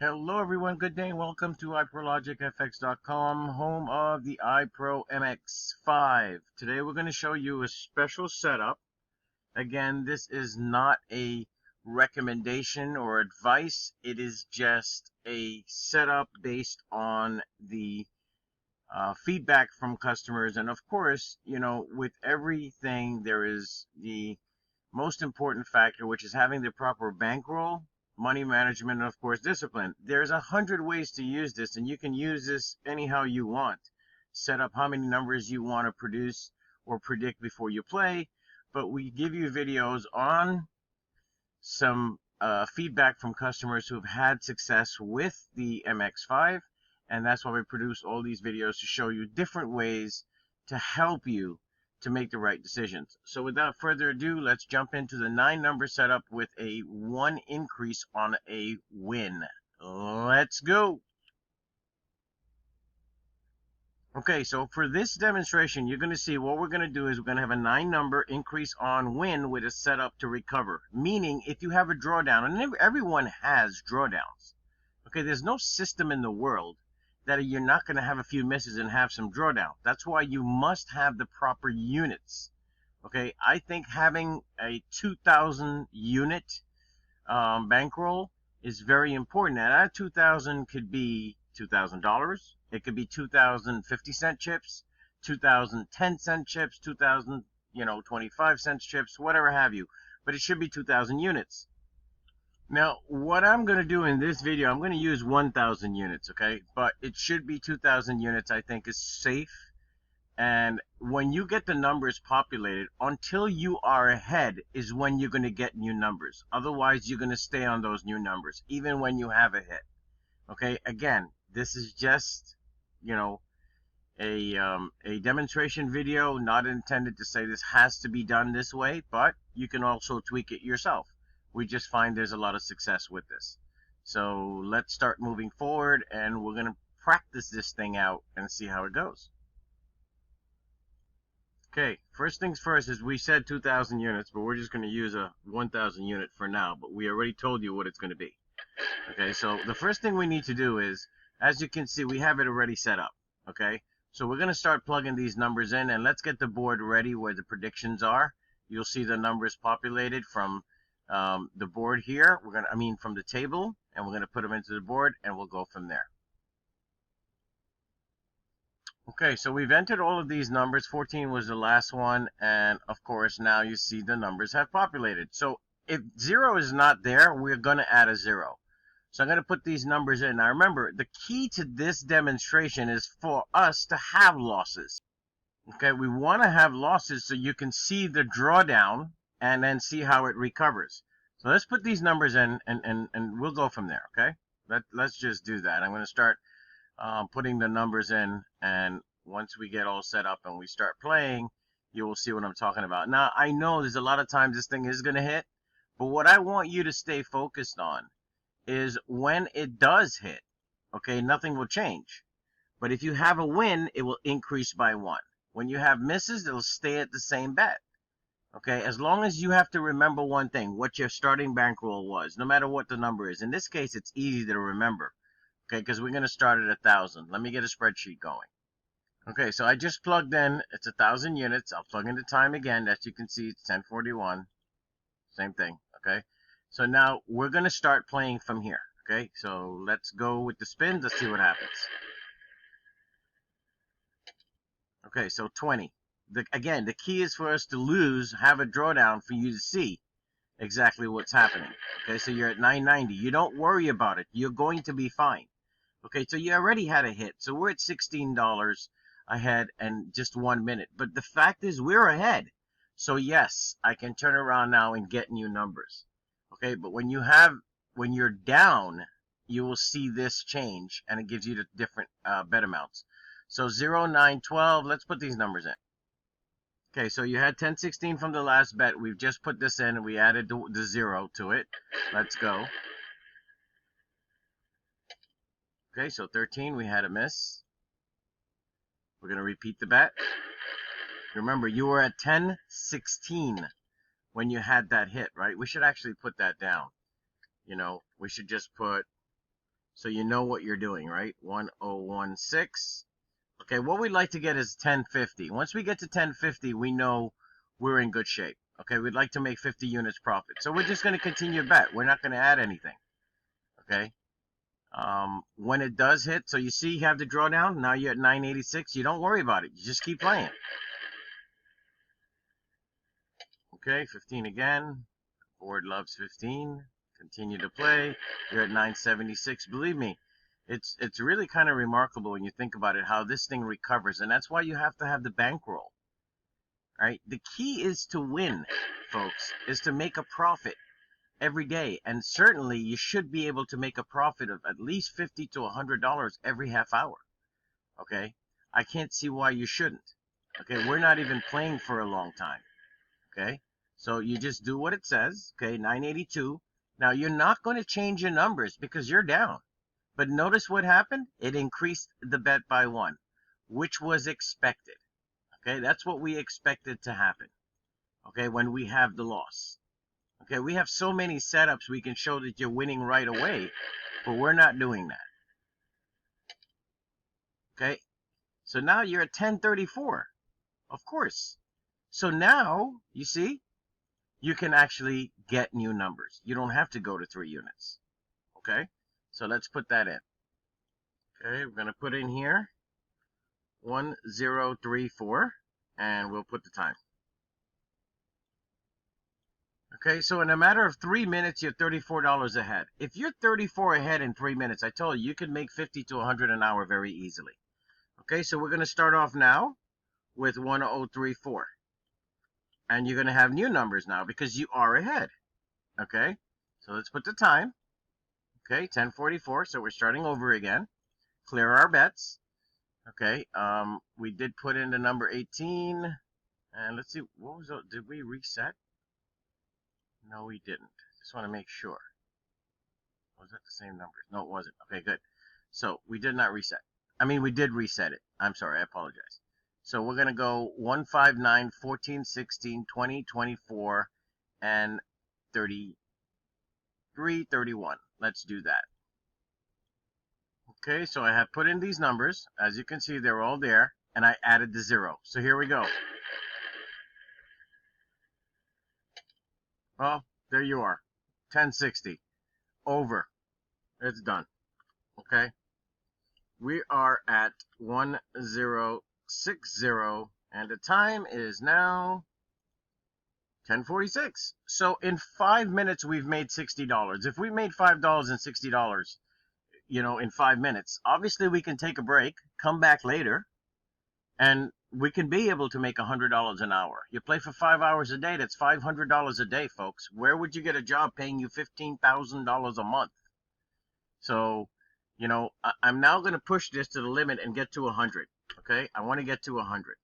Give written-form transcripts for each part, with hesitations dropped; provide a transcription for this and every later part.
Hello everyone, good day and welcome to iProLogicFX.com, home of the iPro MX5. Today we're going to show you a special setup. Again, this is not a recommendation or advice. It is just a setup based on the feedback from customers. And of course, with everything there is the most important factor, which is having the proper bankroll, money management, and of course discipline. There's 100 ways to use this, and you can use this anyhow you want. Set up how many numbers you want to produce or predict before you play, but we give you videos on some feedback from customers who have had success with the MX5, and that's why we produce all these videos to show you different ways to help you to make the right decisions. So without further ado, let's jump into the 9-number setup with a 1 increase on a win. Let's go. Okay, so for this demonstration, you're going to see what we're going to do is we're going to have a 9-number increase on win with a setup to recover. Meaning, if you have a drawdown, and everyone has drawdowns, okay, there's no system in the world that you're not going to have a few misses and have some drawdown. That's why you must have the proper units. Okay, I think having a 2,000 unit bankroll is very important. Now that 2,000 could be $2,000. It could be 2,050-cent chips, 2,010-cent chips, 2,000, 25-cent chips, whatever have you. But it should be 2,000 units. Now, what I'm going to do in this video, I'm going to use 1,000 units, okay? But it should be 2,000 units, I think, is safe. And when you get the numbers populated, until you are ahead is when you're going to get new numbers. Otherwise, you're going to stay on those new numbers, even when you have a hit. Okay, again, this is just, a demonstration video, not intended to say this has to be done this way, but you can also tweak it yourself. We just find there's a lot of success with this. So let's start moving forward, and we're going to practice this thing out and see how it goes. Okay, first things first is we said 2,000 units, but we're just going to use a 1,000 unit for now, but we already told you what it's going to be. Okay, so the first thing we need to do is, as you can see, we have it already set up. Okay, so we're going to start plugging these numbers in, and let's get the board ready where the predictions are. You'll see the numbers populated from the board here. From the table, and we're going to put them into the board, and we'll go from there. Okay, so we've entered all of these numbers. 14 was the last one, and of course now you see the numbers have populated. So if 0 is not there, we're going to add a 0. So I'm going to put these numbers in. Now remember, the key to this demonstration is for us to have losses. Okay, we want to have losses so you can see the drawdown and then see how it recovers. So let's put these numbers in, and we'll go from there, okay? Let's just do that. I'm going to start putting the numbers in, and once we get all set up and we start playing, you will see what I'm talking about. Now, I know there's a lot of times this thing is going to hit, but what I want you to stay focused on is when it does hit, okay, nothing will change. But if you have a win, it will increase by 1. When you have misses, it'll stay at the same bet. Okay, as long as you have to remember one thing, what your starting bankroll was, no matter what the number is. In this case, it's easy to remember. Okay, because we're going to start at 1,000. Let me get a spreadsheet going. Okay, so I just plugged in. It's 1,000 units. I'll plug in the time again. As you can see, it's 10:41. Same thing, okay? So now we're going to start playing from here, okay? So let's go with the spins. Let's see what happens. Okay, so 20. Again, the key is for us to lose, have a drawdown for you to see exactly what's happening. Okay, so you're at 990. You don't worry about it. You're going to be fine. Okay, so you already had a hit. So we're at $16 ahead and just 1 minute. But the fact is we're ahead. So yes, I can turn around now and get new numbers. Okay, but when you're down, you will see this change, and it gives you the different bet amounts. So 0, 9, 12, let's put these numbers in. Okay, so you had 1016 from the last bet. We've just put this in, and we added the 0 to it. Let's go. Okay, so 13, we had a miss. We're going to repeat the bet. Remember, you were at 1016 when you had that hit, right? We should actually put that down. We should just put So you know what you're doing, right? 1016. Okay, what we'd like to get is 1050. Once we get to 1050, we know we're in good shape. Okay, we'd like to make 50 units profit. So we're just going to continue bet. We're not going to add anything. Okay. When it does hit, so you see you have the drawdown. Now you're at 986. You don't worry about it. You just keep playing. Okay, 15 again. Board loves 15. Continue to play. You're at 976. Believe me, it's really kind of remarkable when you think about it, how this thing recovers. And that's why you have to have the bankroll. Right? The key is to win, folks, is to make a profit every day. And certainly you should be able to make a profit of at least $50 to $100 every half hour. Okay? I can't see why you shouldn't. Okay? We're not even playing for a long time. Okay? So you just do what it says. Okay? 982. Now you're not going to change your numbers because you're down. But notice what happened? It increased the bet by 1, which was expected. Okay? That's what we expected to happen. Okay? When we have the loss. Okay, we have so many setups we can show that you're winning right away, but we're not doing that. Okay, so now you're at 1034, of course. So now, you see, you can actually get new numbers. You don't have to go to 3 units. Okay, so let's put that in. Okay, we're going to put in here 1034, and we'll put the time. Okay, so in a matter of 3 minutes, you're $34 ahead. If you're 34 ahead in 3 minutes, I told you, you can make 50 to 100 an hour very easily. Okay, so we're going to start off now with 1034. And you're going to have new numbers now because you are ahead. Okay, so let's put the time. Okay, 1044, so we're starting over again. Clear our bets. Okay, we did put in the number 18. And let's see, what was it? Did we reset? No, we didn't. Just want to make sure. Was that the same numbers? No, it wasn't. Okay, good. So we did not reset. I mean, we did reset it. I'm sorry, I apologize. So we're going to go 1, 5, 9, 14, 16, 20, 24, and 33, 31. Let's do that. Okay, so I have put in these numbers. As you can see, they're all there, and I added the 0. So here we go. Well, there you are. 1060. Over. It's done. Okay. We are at 1060, and the time is now 10:46. So in 5 minutes, we've made $60. If we made $5.60, in 5 minutes, obviously we can take a break, come back later, and we can be able to make $100 an hour. You play for 5 hours a day, that's $500 a day, folks. Where would you get a job paying you $15,000 a month? So, I'm now going to push this to the limit and get to 100. Okay, I want to get to 100.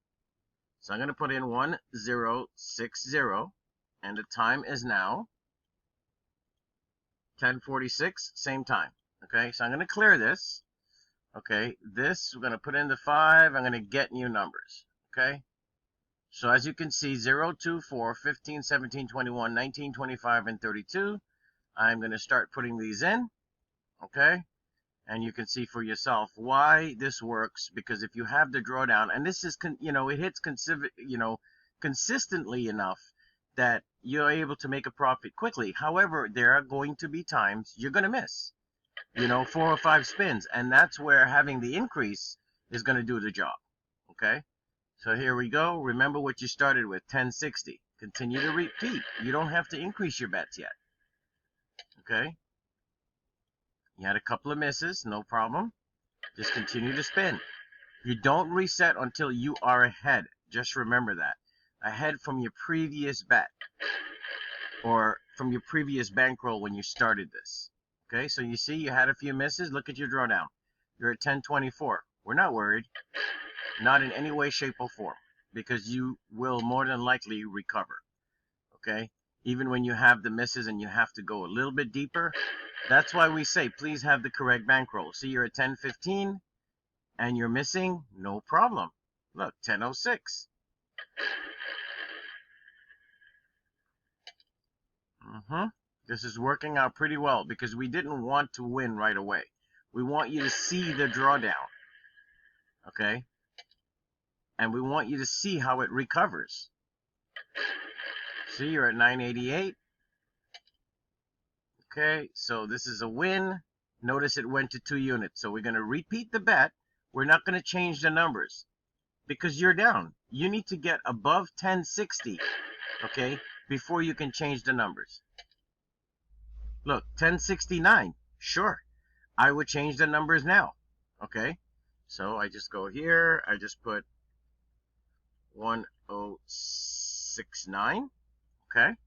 So I'm going to put in 1060, and the time is now 10:46, same time. Okay, so I'm going to clear this. Okay, this, we're going to put in the 5. I'm going to get new numbers. Okay, so as you can see, 0, 2, 4, 15, 17, 21, 19, 25, and 32. I'm going to start putting these in. Okay, and you can see for yourself why this works, because if you have the drawdown, and this is, it hits consistently enough that you're able to make a profit quickly. However, there are going to be times you're going to miss. 4 or 5 spins, and that's where having the increase is going to do the job. Okay, so here we go. Remember what you started with, 1060. Continue to repeat. You don't have to increase your bets yet. Okay, you had a couple of misses, no problem. Just continue to spin. You don't reset until you are ahead. Just remember that. Ahead from your previous bet, or from your previous bankroll when you started this. Okay, so you see you had a few misses. Look at your drawdown. You're at 1024. We're not worried. Not in any way, shape, or form. Because you will more than likely recover. Okay? Even when you have the misses and you have to go a little bit deeper. That's why we say, please have the correct bankroll. See, you're at 1015 and you're missing. No problem. Look, 1006. This is working out pretty well because we didn't want to win right away. We want you to see the drawdown, okay? And we want you to see how it recovers. See, you're at 988. Okay, so this is a win. Notice it went to 2 units. So we're going to repeat the bet. We're not going to change the numbers because you're down. You need to get above 1060, okay, before you can change the numbers. Look, 1069. Sure, I would change the numbers now. Okay, so I just go here. I just put 1069. Okay,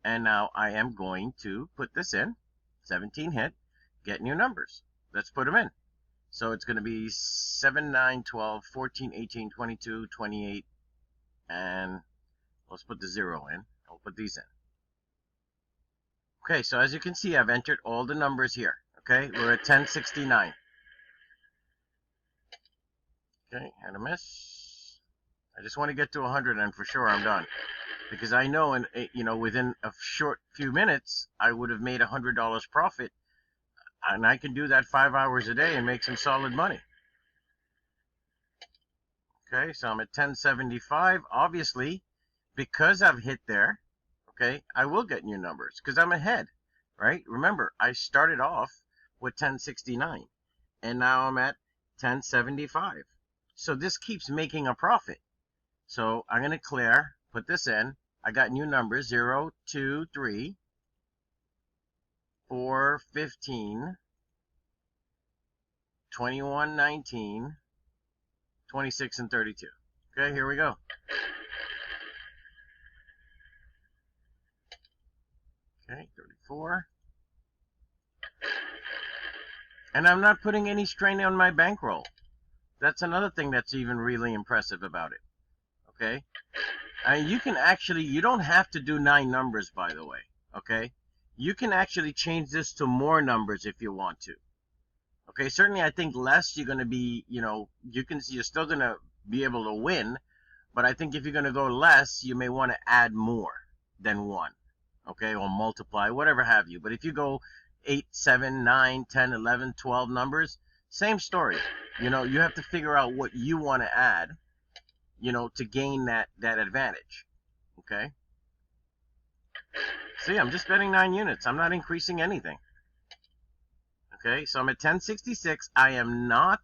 and now I am going to put this in. 17 hit. Get new numbers. Let's put them in. So it's going to be 7, 9, 12, 14, 18, 22, 28, and let's put the 0 in. I'll put these in. Okay, so as you can see, I've entered all the numbers here. Okay, we're at 1069. Okay, and a miss. I just want to get to 100, and for sure I'm done, because I know, within a short few minutes, I would have made $100 profit, and I can do that 5 hours a day and make some solid money. Okay, so I'm at 1075. Obviously, because I've hit there, okay, I will get new numbers because I'm ahead, right? Remember, I started off with 1069, and now I'm at 1075. So this keeps making a profit. So I'm going to clear, put this in. I got new numbers, 0, 2, 3, 4, 15, 21, 19, 26, and 32. Okay, here we go. Okay, 34. And I'm not putting any strain on my bankroll. That's another thing that's even really impressive about it. Okay? You can actually, you don't have to do 9 numbers, by the way. Okay? You can actually change this to more numbers if you want to. Okay, certainly I think less you're going to be, you're still going to be able to win, but I think if you're going to go less, you may want to add more than 1, okay, or multiply, whatever have you. But if you go 8, 7, 9, 10, 11, 12 numbers, same story. You have to figure out what you want to add, to gain that advantage, okay? See, I'm just betting 9 units. I'm not increasing anything. Okay, so I'm at 1066. I am not,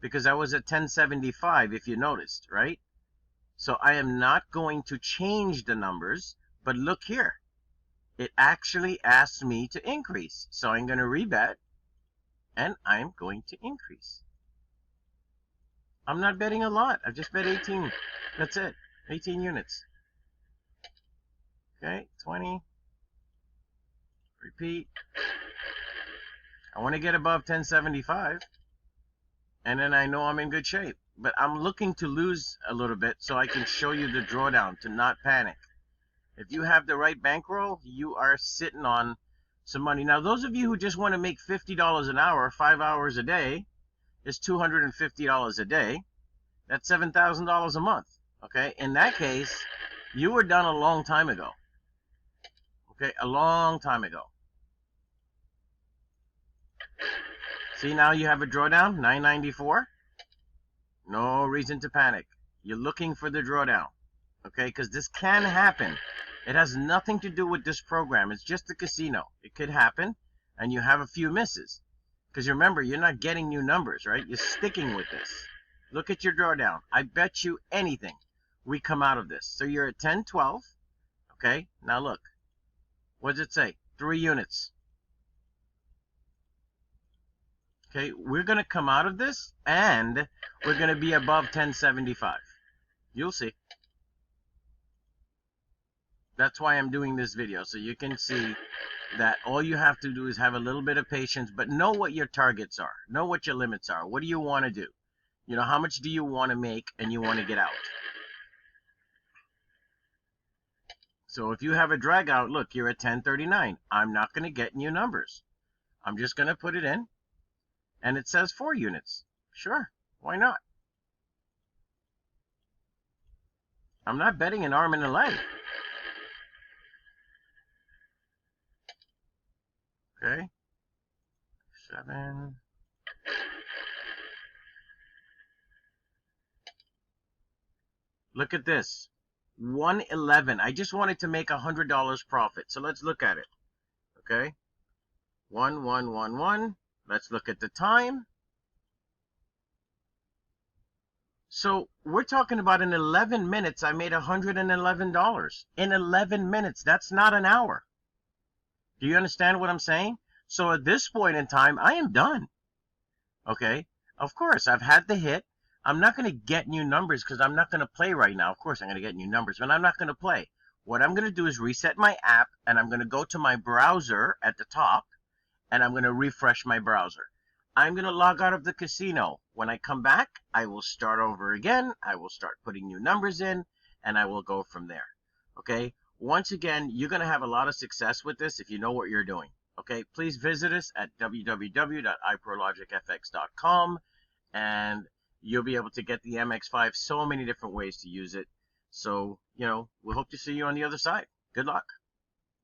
because I was at 1075, if you noticed, right? So I am not going to change the numbers, but look here. It actually asked me to increase. So I'm going to rebet, and I'm going to increase. I'm not betting a lot. I've just bet 18. That's it. 18 units. Okay, 20. Repeat. I want to get above 1075, and then I know I'm in good shape. But I'm looking to lose a little bit so I can show you the drawdown, to not panic. If you have the right bankroll, you are sitting on some money. Now, those of you who just want to make $50 an hour, 5 hours a day, is $250 a day. That's $7,000 a month. Okay, in that case, you were done a long time ago. Okay, a long time ago. See, now you have a drawdown, 994. No reason to panic. You're looking for the drawdown, okay? Because this can happen. It has nothing to do with this program. It's just a casino. It could happen, and you have a few misses. Because remember, you're not getting new numbers, right? You're sticking with this. Look at your drawdown. I bet you anything we come out of this. So you're at 1012, okay? Now look. What does it say? 3 units. Okay, we're going to come out of this, and we're going to be above 1075. You'll see. That's why I'm doing this video, so you can see that all you have to do is have a little bit of patience, but know what your targets are. Know what your limits are. What do you want to do? How much do you want to make and you want to get out? So if you have a drag out, look, you're at 1039. I'm not going to get new numbers. I'm just going to put it in. And it says 4 units. Sure, why not? I'm not betting an arm and a leg. Okay. 7. Look at this. 111. I just wanted to make $100 profit. So let's look at it. Okay. 1111. Let's look at the time. So we're talking about in 11 minutes, I made $111. In 11 minutes, that's not an hour. Do you understand what I'm saying? So at this point in time, I am done. Okay. Of course, I've had the hit. I'm not going to get new numbers because I'm not going to play right now. Of course, I'm going to get new numbers, but I'm not going to play. What I'm going to do is reset my app, and I'm going to go to my browser at the top, and I'm going to refresh my browser. I'm going to log out of the casino. When I come back, I will start over again. I will start putting new numbers in, and I will go from there. Okay? Once again, you're going to have a lot of success with this if you know what you're doing. Okay? Please visit us at www.iprologicfx.com, and you'll be able to get the MX5 so many different ways to use it. So, we hope to see you on the other side. Good luck.